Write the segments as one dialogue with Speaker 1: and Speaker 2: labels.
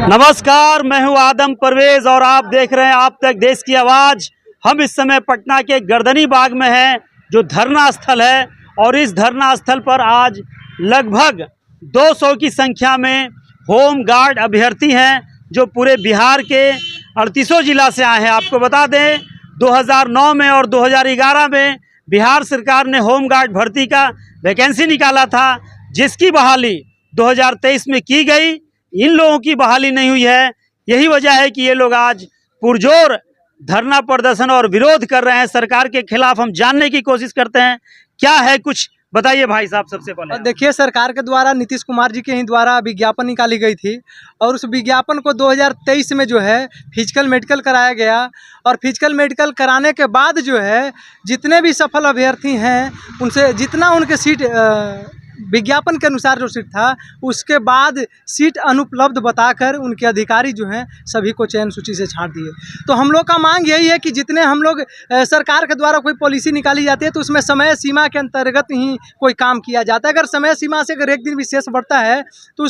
Speaker 1: नमस्कार, मैं हूं आदम परवेज और आप देख रहे हैं आप तक देश की आवाज़। हम इस समय पटना के गर्दनी बाग में हैं, जो धरना स्थल है। और इस धरना स्थल पर आज लगभग 200 की संख्या में होम गार्ड अभ्यर्थी हैं, जो पूरे बिहार के 38 जिला से आए हैं। आपको बता दें, 2009 में और 2011 में बिहार सरकार ने होम गार्ड भर्ती का वैकेंसी निकाला था, जिसकी बहाली 2023 में की गई। इन लोगों की बहाली नहीं हुई है। यही वजह है कि ये लोग आज पुरजोर धरना प्रदर्शन और विरोध कर रहे हैं सरकार के खिलाफ। हम जानने की कोशिश करते हैं क्या है, कुछ बताइए भाई साहब। सबसे पहले
Speaker 2: देखिए, सरकार के द्वारा नीतीश कुमार जी के ही द्वारा विज्ञापन निकाली गई थी और उस विज्ञापन को 2023 में जो है फिजिकल मेडिकल कराया गया। और फिजिकल मेडिकल कराने के बाद जो है जितने भी सफल अभ्यर्थी हैं उनसे जितना उनके सीट विज्ञापन के अनुसार जो सीट था, उसके बाद सीट अनुपलब्ध बताकर उनके अधिकारी जो हैं सभी को चयन सूची से छांट दिए। तो हम लोग का मांग यही है कि जितने हम लोग सरकार के द्वारा कोई पॉलिसी निकाली जाती है तो उसमें समय सीमा के अंतर्गत ही कोई काम किया जाता है। अगर समय सीमा से अगर एक दिन विशेष बढ़ता है तो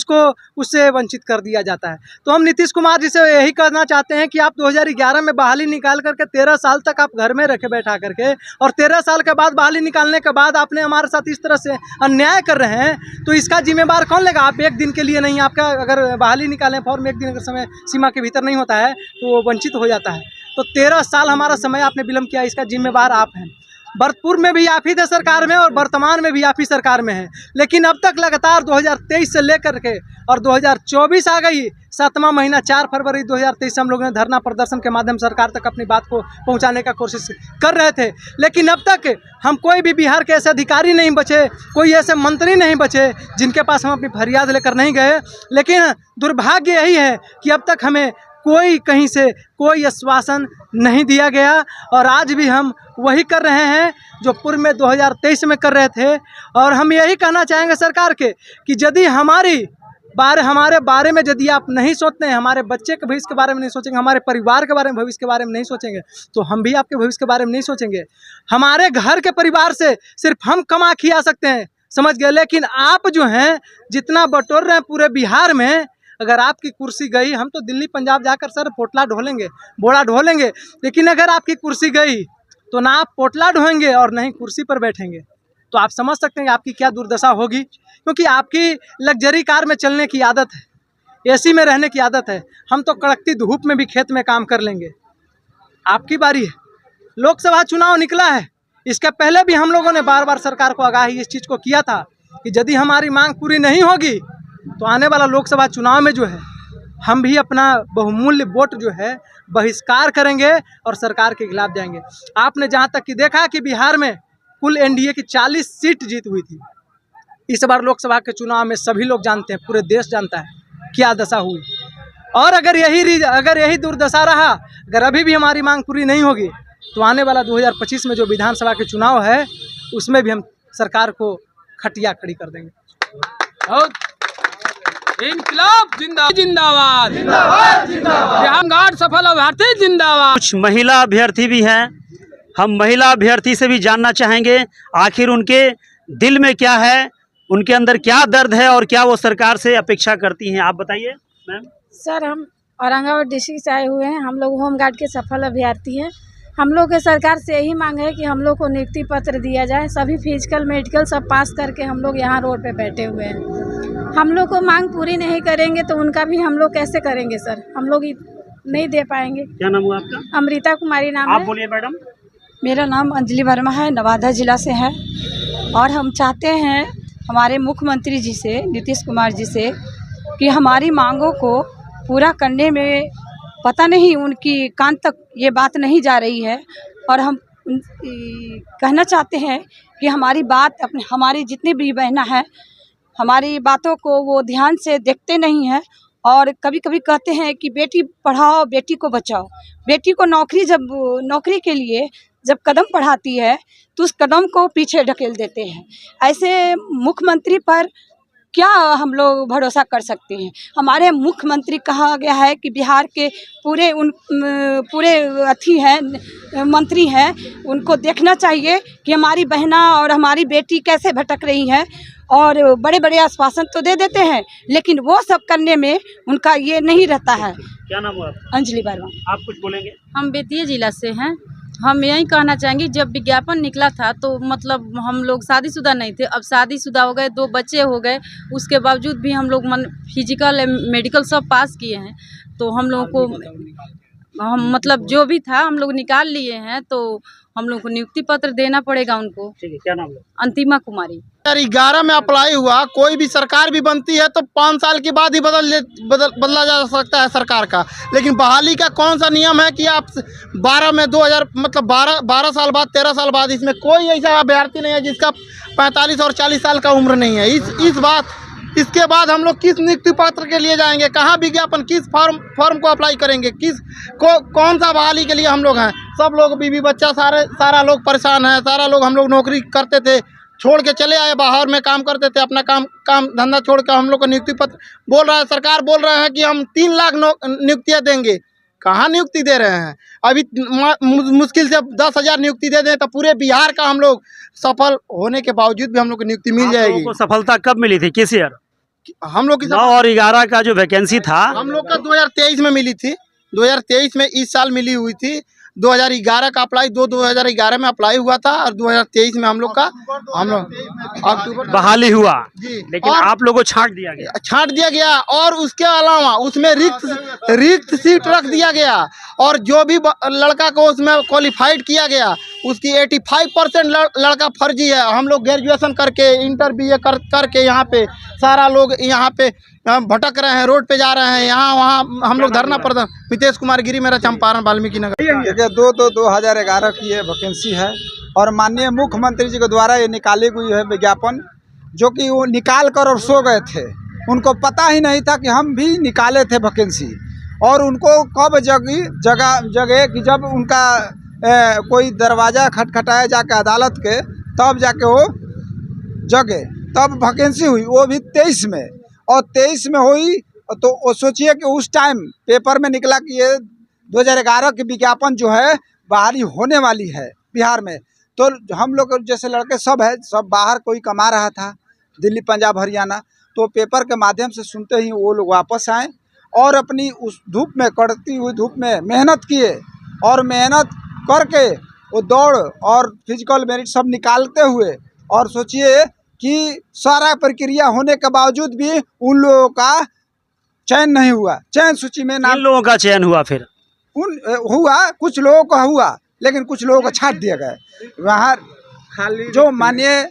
Speaker 2: उससे वंचित कर दिया जाता है। तो हम नीतीश कुमार जी से यही कहना चाहते हैं कि आप 2011 में बहाली निकाल करके 13 साल तक आप घर में रखे बैठा करके, और 13 साल के बाद बहाली निकालने के बाद आपने हमारे साथ इस तरह से अन्याय कर रहे हैं, तो इसका जिम्मेदार कौन लेगा? आप एक दिन के लिए नहीं, आपका अगर बहाली निकालें फॉर्म एक दिन अगर समय सीमा के भीतर नहीं होता है तो वो वंचित हो जाता है। तो 13 साल हमारा समय आपने विलम्ब किया, इसका जिम्मेदार आप हैं। भरतपुर में भी आप ही थे सरकार में और वर्तमान में भी आप ही सरकार में हैं, लेकिन अब तक लगातार 2023 से लेकर के और 2024 आ गई, 7वां महीना 4 फरवरी 2023 से हम लोगों ने धरना प्रदर्शन के माध्यम से सरकार तक अपनी बात को पहुंचाने का कोशिश कर रहे थे। लेकिन अब तक हम कोई भी बिहार के ऐसे अधिकारी नहीं बचे, कोई ऐसे मंत्री नहीं बचे जिनके पास हम अपनी फरियाद लेकर नहीं गए। लेकिन दुर्भाग्य यही है कि अब तक हमें कोई कहीं से कोई आश्वासन नहीं दिया गया, और आज भी हम वही कर रहे हैं जो पूर्व में 2023 में कर रहे थे। और हम यही कहना चाहेंगे सरकार के कि यदि हमारे बारे में यदि आप नहीं सोचते हैं, हमारे बच्चे के भविष्य के बारे में नहीं सोचेंगे, हमारे परिवार के बारे में भविष्य के बारे में नहीं सोचेंगे, तो हम भी आपके भविष्य के बारे में नहीं सोचेंगे। हमारे घर के परिवार से सिर्फ हम कमा खिया सकते हैं, समझ गए। लेकिन आप जो हैं जितना बटोर रहे हैं पूरे बिहार में, अगर आपकी कुर्सी गई, हम तो दिल्ली पंजाब जाकर सर पोटला ढोलेंगे, बोड़ा ढोलेंगे, लेकिन अगर आपकी कुर्सी गई तो ना आप पोटला ढोएंगे और ना ही कुर्सी पर बैठेंगे। तो आप समझ सकते हैं आपकी क्या दुर्दशा होगी, क्योंकि आपकी लग्जरी कार में चलने की आदत है, एसी में रहने की आदत है। हम तो कड़कती धूप में भी खेत में काम कर लेंगे। आपकी बारी है। लोकसभा चुनाव निकला है, इसके पहले भी हम लोगों ने बार बार सरकार को आगाही इस चीज़ को किया था कि यदि हमारी मांग पूरी नहीं होगी तो आने वाला लोकसभा चुनाव में जो है हम भी अपना बहुमूल्य वोट जो है बहिष्कार करेंगे और सरकार के खिलाफ जाएंगे। आपने जहां तक कि देखा कि बिहार में कुल एनडीए की 40 सीट जीत हुई थी। इस बार लोकसभा के चुनाव में सभी लोग जानते हैं, पूरे देश जानता है क्या दशा हुई। और अगर यही दुर्दशा रहा, अगर अभी भी हमारी मांग पूरी नहीं होगी तो आने वाला 2025 में जो विधानसभा के चुनाव है उसमें भी हम सरकार को खटिया खड़ी कर देंगे।
Speaker 3: इनकलाब जिंदाबाद जिंदाबाद जिंदाबाद, गार्ड सफल अभ्यर्थी जिंदाबाद।
Speaker 1: कुछ महिला अभ्यर्थी भी हैं, हम महिला अभ्यर्थी से भी जानना चाहेंगे आखिर उनके दिल में क्या है, उनके अंदर क्या दर्द है और क्या वो सरकार से अपेक्षा करती हैं। आप बताइए मैम।
Speaker 4: सर, हम औरंगाबाद डिस्ट्रिक्ट से आए हुए हैं। हम लोग होम गार्ड के सफल अभ्यर्थी हैं। हम लोग के सरकार से यही मांग है कि हम लोग को नियुक्ति पत्र दिया जाए। सभी फिजिकल मेडिकल सब पास करके हम लोग यहाँ रोड पे बैठे हुए हैं। हम लोग को मांग पूरी नहीं करेंगे तो उनका भी हम लोग कैसे करेंगे सर? हम लोग नहीं दे पाएंगे।
Speaker 1: क्या नाम हुआ आपका?
Speaker 4: अमृता कुमारी नाम है।
Speaker 1: आप बोलिए मैडम।
Speaker 5: मेरा नाम अंजलि वर्मा है, नवादा जिला से है। और हम चाहते हैं हमारे मुख्यमंत्री जी से, नीतीश कुमार जी से, कि हमारी मांगों को पूरा करने में पता नहीं उनकी कान तक ये बात नहीं जा रही है। और हम कहना चाहते हैं कि हमारी बात हमारी जितनी भी बहना है, हमारी बातों को वो ध्यान से देखते नहीं हैं। और कभी कभी कहते हैं कि बेटी पढ़ाओ बेटी को बचाओ। बेटी को नौकरी के लिए जब कदम बढ़ाती है तो उस कदम को पीछे ढकेल देते हैं। ऐसे मुख्यमंत्री पर क्या हम लोग भरोसा कर सकते हैं। हमारे मुख्यमंत्री कहा गया है कि बिहार के पूरे अथी हैं मंत्री हैं, उनको देखना चाहिए कि हमारी बहना और हमारी बेटी कैसे भटक रही है, और बड़े बड़े आश्वासन तो दे देते हैं लेकिन वो सब करने में उनका ये नहीं रहता है।
Speaker 1: क्या नाम हुआ?
Speaker 5: अंजलि वर्मा।
Speaker 1: आप कुछ बोलेंगे?
Speaker 6: हम बेतिया जिला से हैं। हम यही कहना चाहेंगे, जब विज्ञापन निकला था तो मतलब हम लोग शादीशुदा नहीं थे, अब शादीशुदा हो गए, 2 बच्चे हो गए, उसके बावजूद भी हम लोग फिजिकल मेडिकल सब पास किए हैं। तो हम लोगों को हम मतलब जो भी था हम लोग निकाल लिए हैं, तो हम लोग को नियुक्ति पत्र देना पड़ेगा उनको।
Speaker 1: ठीक है, क्या नाम है?
Speaker 6: अंतिमा कुमारी।
Speaker 7: 2011 में अप्लाई हुआ, कोई भी सरकार भी बनती है तो 5 साल के बाद ही बदला जा सकता है सरकार का, लेकिन बहाली का कौन सा नियम है कि आप 12 साल बाद 13 साल बाद, इसमें कोई ऐसा अभ्यर्थी नहीं है जिसका 45 और 40 साल का उम्र नहीं है। इसके बाद हम लोग किस नियुक्ति पत्र के लिए जाएंगे, कहाँ विज्ञापन, किस फॉर्म को अप्लाई करेंगे, कौन सा बहाली के लिए हम लोग हैं। सब लोग बीवी बच्चा सारा लोग परेशान है, सारा लोग, हम लोग नौकरी करते थे छोड़ के चले आए, बाहर में काम करते थे, अपना काम धंधा छोड़ के हम लोग को नियुक्ति पत्र बोल रहा है, सरकार बोल रहे हैं कि हम 3 लाख नियुक्तियाँ देंगे। कहाँ नियुक्ति दे रहे हैं? अभी मुश्किल से 10,000 नियुक्ति दे दें तो पूरे बिहार का हम लोग सफल होने के बावजूद भी हम लोग को नियुक्ति मिल जाएगी।
Speaker 1: को सफलता कब मिली थी, किस ईयर?
Speaker 7: हम लोग की
Speaker 1: 9 और 11 का जो वैकेंसी था
Speaker 7: हम लोग का 2023 में मिली थी, 2023 में इस साल मिली हुई थी। 2011 का अप्लाई 2011 में अप्लाई हुआ था और 2023 में हम लोग अक्टूबर
Speaker 1: बहाली हुआ
Speaker 7: जी।
Speaker 1: लेकिन आप लोगों को छांट दिया गया
Speaker 7: और उसके अलावा उसमें रिक्त सीट रख दिया गया, और जो भी लड़का को उसमें क्वालिफाइड किया गया उसकी 85% लड़का फर्जी है। हम लोग ग्रेजुएशन करके इंटर BA करके यहाँ पे सारा लोग यहाँ पे भटक रहे हैं, रोड पे जा रहे हैं, यहाँ वहाँ हम लोग धरना प्रदर्शन। नितीश कुमार गिरी, मेरा चंपारण वाल्मीकि नगर।
Speaker 8: देखिए 2011 की ये वैकेंसी है और माननीय मुख्यमंत्री जी के द्वारा ये निकाली गई है विज्ञापन, जो कि वो निकाल कर और सो गए थे। उनको पता ही नहीं था कि हम भी निकाले थे वैकेंसी, और उनको कब जगह कि जब उनका कोई दरवाज़ा खटखटाया जाके अदालत के, तब जाके वो जगे, तब वैकेंसी हुई, वो भी 23 में। और 23 में हुई तो वो सोचिए कि उस टाइम पेपर में निकला कि ये 2011 की विज्ञापन जो है बहाली होने वाली है बिहार में। तो हम लोग जैसे लड़के सब बाहर कोई कमा रहा था, दिल्ली, पंजाब, हरियाणा, तो पेपर के माध्यम से सुनते ही वो लोग वापस आए और अपनी उस धूप में, कड़ती हुई धूप में मेहनत किए, और मेहनत करके वो दौड़ और फिजिकल मेरिट सब निकालते हुए, और सोचिए कि सारा प्रक्रिया होने के बावजूद भी उन लोगों का चयन नहीं हुआ। चयन सूची में नाम
Speaker 1: लोगों का चयन हुआ, फिर
Speaker 8: हुआ, कुछ लोगों का हुआ, लेकिन कुछ लोगों को छाट दिया गया। वहाँ जो माननीय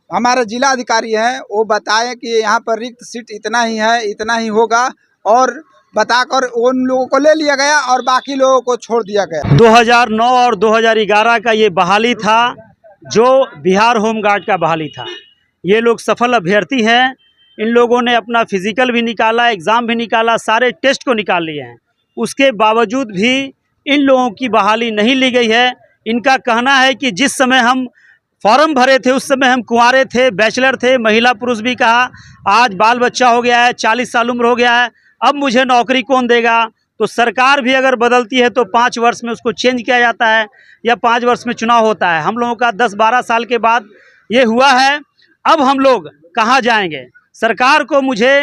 Speaker 8: हमारे जिला अधिकारी हैं वो बताएं कि यहाँ पर रिक्त सीट इतना ही है, इतना ही होगा, और बताकर उन लोगों को ले लिया गया और बाकी लोगों को छोड़ दिया गया।
Speaker 1: 2009 और 2011 का ये बहाली था, जो बिहार होमगार्ड का बहाली था। ये लोग सफल अभ्यर्थी हैं। इन लोगों ने अपना फिजिकल भी निकाला, एग्ज़ाम भी निकाला, सारे टेस्ट को निकाल लिए हैं। उसके बावजूद भी इन लोगों की बहाली नहीं ली गई है। इनका कहना है कि जिस समय हम फॉर्म भरे थे उस समय हम कुंवारे थे, बैचलर थे, महिला पुरुष भी कहा, आज बाल बच्चा हो गया है, 40 साल उम्र हो गया है, अब मुझे नौकरी कौन देगा। तो सरकार भी अगर बदलती है तो 5 वर्ष में उसको चेंज किया जाता है या 5 वर्ष में चुनाव होता है। हम लोगों का 10-12 साल के बाद ये हुआ है। अब हम लोग कहाँ जाएंगे? सरकार को मुझे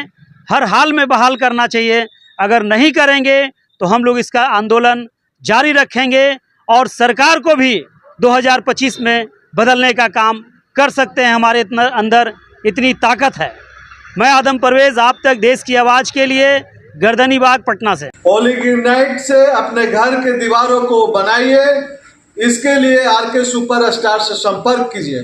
Speaker 1: हर हाल में बहाल करना चाहिए। अगर नहीं करेंगे तो हम लोग इसका आंदोलन जारी रखेंगे और सरकार को भी 2025 में बदलने का काम कर सकते हैं। हमारे अंदर इतनी ताकत है। मैं आदम परवेज़, आप तक देश की आवाज़ के लिए, गर्दनीबाग, पटना से।
Speaker 9: पॉलीग्रेनाइट से अपने घर के दीवारों को बनाइए। इसके लिए RK सुपरस्टार से संपर्क कीजिए।